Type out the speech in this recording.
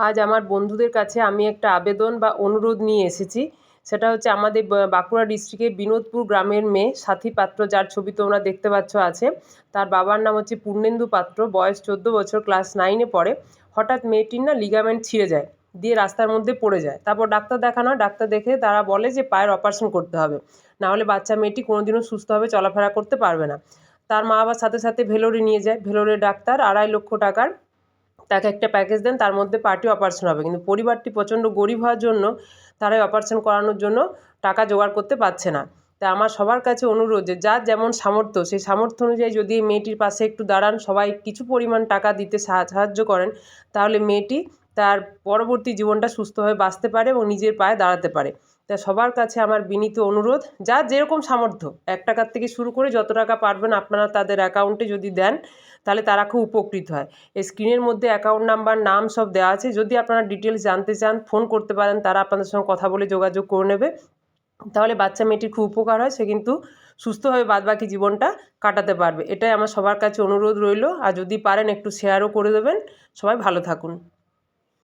আজ আমার বন্ধুদের কাছে আমি একটা আবেদন বা অনুরোধ নিয়ে এসেছি। সেটা হচ্ছে আমাদের বাঁকুড়া ডিস্ট্রিক্টের বিনোদপুর গ্রামের মেয়ে সাথী পাত্র, যার ছবি তোমরা দেখতে পাচ্ছ আছে। তার বাবার নাম হচ্ছে পূর্ণেন্দু পাত্র, বয়স 14 বছর, ক্লাস 9-এ পড়ে। হঠাৎ মেয়েটির না লিগামেন্ট ছিঁড়ে যায়, দিয়ে রাস্তার মধ্যে পড়ে যায়। তারপর ডাক্তার দেখানো হয়, ডাক্তার দেখে তারা বলে যে পায়ের অপারেশন করতে হবে, নাহলে বাচ্চা মেয়েটি কোনোদিনও সুস্থভাবে চলাফেরা করতে পারবে না। তার মা আবার সাথে সাথে ভেলোরে নিয়ে যায়। ভেলোরের ডাক্তার 2.5 লক্ষ টাকার তাকে একটা প্যাকেজ দেন, তার মধ্যে পার্টি অপারেশন হবে। কিন্তু পরিবারটি প্রচণ্ড গরিব হওয়ার জন্য তারা এই অপারেশন করানোর জন্য টাকা জোগাড় করতে পারছে না। তাই আমার সবার কাছে অনুরোধ যে যার যেমন সামর্থ্য, সেই সামর্থ্য অনুযায়ী যদি এই মেয়েটির পাশে একটু দাঁড়ান, সবাই কিছু পরিমাণ টাকা দিতে সাহায্য করেন, তাহলে মেয়েটি তার পরবর্তী জীবনটা সুস্থভাবে বাঁচতে পারে এবং নিজের পায়ে দাঁড়াতে পারে। তাই সবার কাছে আমার বিনীত অনুরোধ, যার যেরকম সামর্থ্য, 1 টাকার থেকে শুরু করে যত টাকা পারবেন আপনারা তাদের অ্যাকাউন্টে যদি দেন, তাহলে তারা খুব উপকৃত হয়। এই স্ক্রিনের মধ্যে অ্যাকাউন্ট নাম্বার, নাম সব দেওয়া আছে। যদি আপনারা ডিটেলস জানতে চান, ফোন করতে পারেন, তারা আপনাদের সঙ্গে কথা বলে যোগাযোগ করে নেবে। তাহলে বাচ্চা মেয়েটির খুব উপকার হয়, সে কিন্তু সুস্থভাবে বাদবাকি জীবনটা কাটাতে পারবে। এটাই আমার সবার কাছে অনুরোধ রইল। আর যদি পারেন একটু শেয়ারও করে দেবেন। সবাই ভালো থাকুন।